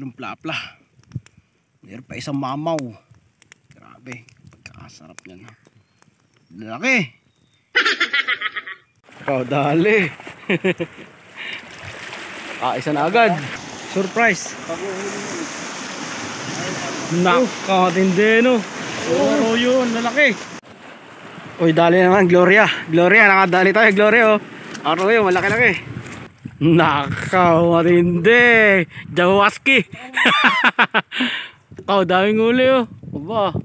Tatlong plapla. Meron pa isang mamaw. Grabe, pagkakasarap niyan ha. Laki. Oh, dali. Isa na agad. Surprise. Nakakatindi no. Oo, yun, lalaki. Uy, dali naman, Gloria. Gloria, nakadali tayo, Gloria oh. Yun, malaki-laki. Nakakatindi. Jawaski. Daming uli oh. Aba.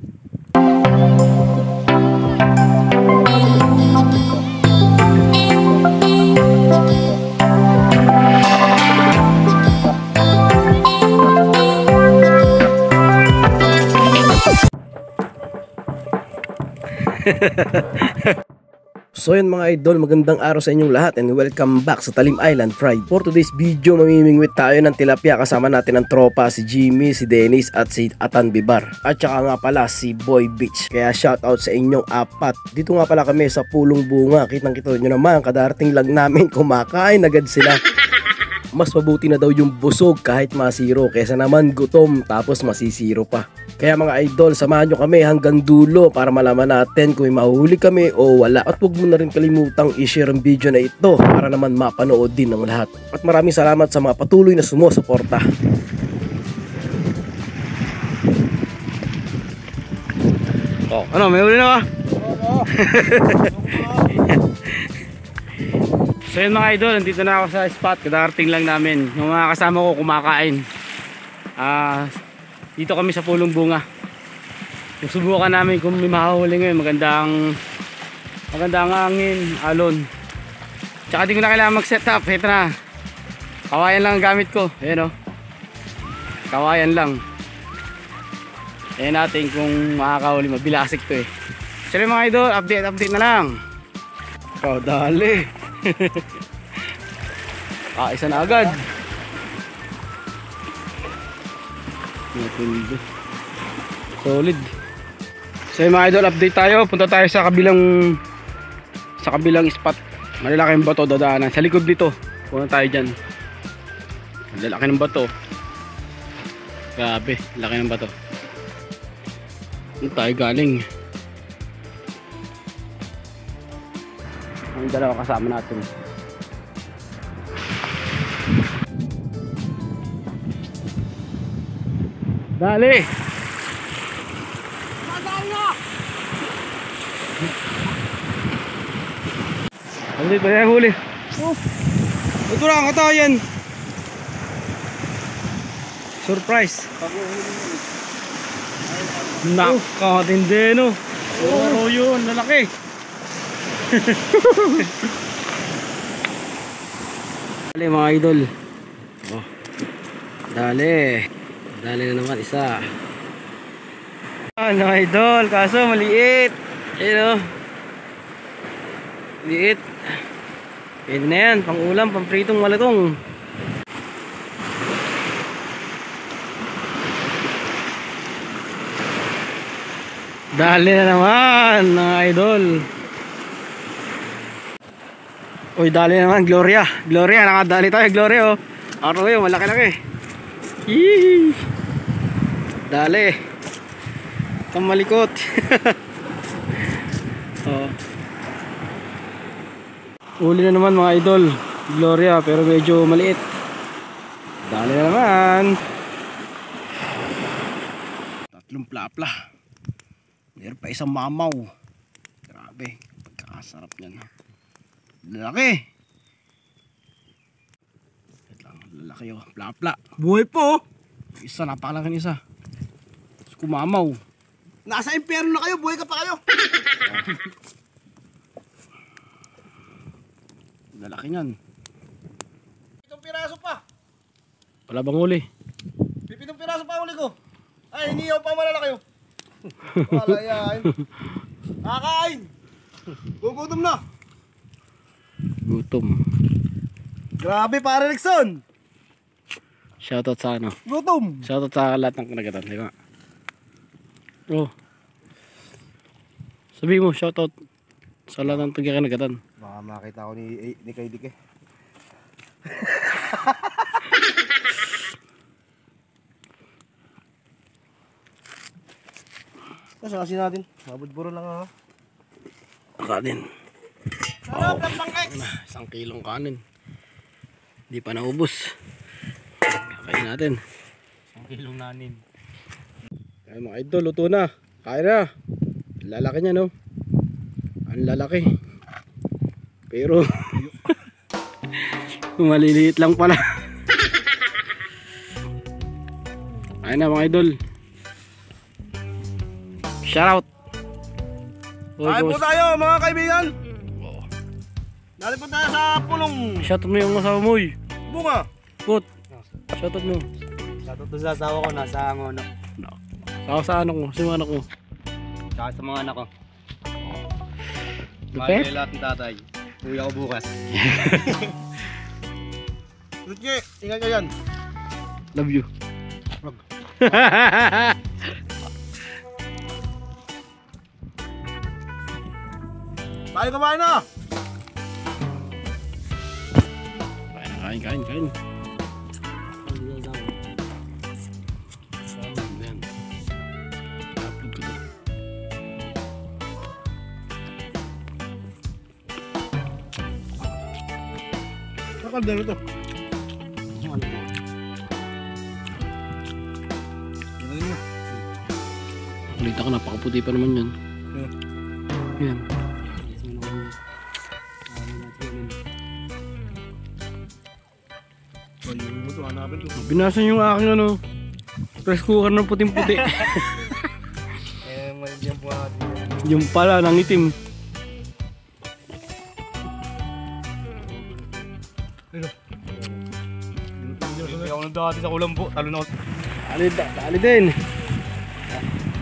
So yun mga idol, magandang araw sa inyong lahat and welcome back sa Talim Island Fried. For today's video, mamimingwit tayo ng tilapia. Kasama natin ang tropa, si Jimmy, si Dennis at si Atan Bibar. At saka nga pala si Boy Beach. Kaya shoutout sa inyong apat. Dito nga pala kami sa Pulong Bunga. Kitang-kita nyo naman, kadarating lang namin kumakain agad sila. Mas mabuti na daw yung busog kahit masiro kaysa naman gutom tapos masisiro pa. Kaya mga idol, samahan nyo kami hanggang dulo para malaman natin kung may mahuli kami o wala. At huwag mo na rin kalimutang i-share ang video na ito para naman mapanood din ng lahat. At maraming salamat sa mga patuloy na sumusuporta. Ano, may huli na ba? So yun mga idol, nandito na ako sa spot. Kadarating lang namin. Yung mga kasama ko kumakain. Dito kami sa Pulong Bunga. Susubukan namin kung may mahahuli ngayon. Magandang hangin, alon. Tsaka di ko na kailangan mag set up. Ito na. Kawayan lang ang gamit ko. Ayan o. Kawayan lang. Ayan natin kung makakahuli. Mabilasik to eh. So yun mga idol, update na lang. Dali. Isa na agad. Solid. So mga idol, update tayo. Punta tayo sa kabilang spot. Malalaki yung bato dadaanan. Sa likod dito. Punta tayo dyan. Malalaki ng bato. Grabe, laki ng bato. Saan tayo galing? Ang dalawa kasama natin. Dali! Dali pa yung huli. Ito lang, katayan. Surprise. Nakakatindi no. Oo, yun, lalaki. Dali mga idol. Dali na naman isa. Mga idol, kaso maliit. Ayun o. Maliit. Pwede na yan, pang ulam, pang pritong malatong. Dali na naman mga idol. Uy, dali naman, Gloria. Gloria, nakadali tayo, Gloria oh. Yun, malaki-laki. Yee! Dali. Itong malikot. Uli na naman mga idol, Gloria, pero medyo maliit. Dali na naman. Tatlong plapla. Meron pa isang mamaw. Grabe, pagkakasarap niyan ha. Lalaki. Lalaki oh, plapla. Buhay po. Isa, napakalaki isa. Kumamaw. Nasa impyerno na kayo, buhay ka pa kayo. Lalaki niyan. 7 piraso pa. Wala bang huli? 7 piraso pa huli ko. Ay, iniyaw pa malalaki yun. Wala yan. Kakain. Gugutom na. Gutom. Grabe pare Rickson. Shoutout sa ano? Gutom. Shoutout sa lahat ng kinagatan. Diba? Oh. Sabi mo, shoutout sa lahat ng kinagatan. Baka makita ko ni Kay Dike. Kasi natin. Mabudburo lang ha. Kanin. Sarap ng pangkek. 1 kilong kanin. Hindi pa naubos. Kakain natin. 1 kilong nanin. Ay mga idol, luto na. Kain na. Lalaki niya no. Ang lalaki. Pero maliliit lang pala. Kain na mga idol. Shout out. Kain po tayo mga kaibigan. Dali po tayo sa pulong Shout out mo yung asawa mo. bunga. Put. Shout out mo. Shoutout to sa asawa ko, nasa Angono. Saka sa anak mo, sa mga anak mo. Saka sa mga anak ko. Okay? Mahal kayo lahat ng tatay. Uwi ako bukas. Sige, tingnan ka yan. Love you. Wag. Tayo kumain na! Kain. Ayan. Upload ko to. Sakal din ito. Balita ko, napakaputi pa naman yan. Yan. Binasan yung aking ano, press cooker ng puting-puti. Malibyan po natin. Yung pala, nangitim. Hindi ako nandati sa kulambo. Talo na ako. Dali din.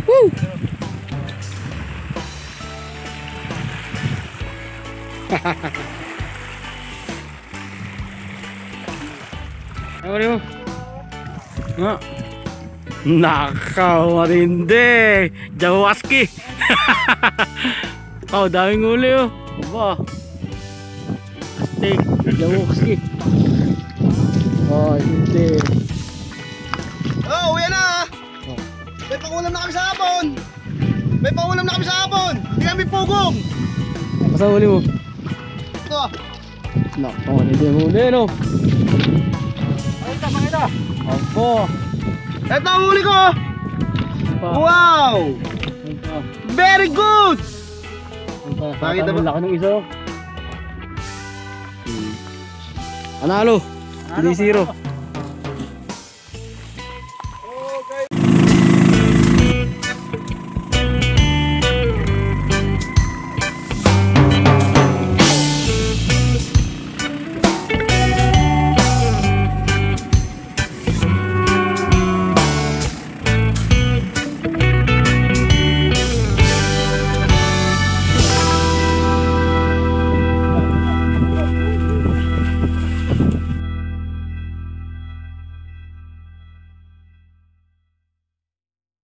Woo! Ano mo? Nga. Nakaw, marindi. Jawaski. Oh, daming uli oh. Aba. Steak, jawaski. Oh, hindi. Oh, uwi na! Oh. May pangulam na kami sa hapon! May pangulam na kami sa hapon! Hindi kami pugong! Basta uli mo. Ito ah! Nakaw, hindi mo uli no. Ayun ka, pakita! Opo. Ito ang huli ko! Wow! Very good! Bakit Bakit ba? laki ng isa? Panalo. 3-0.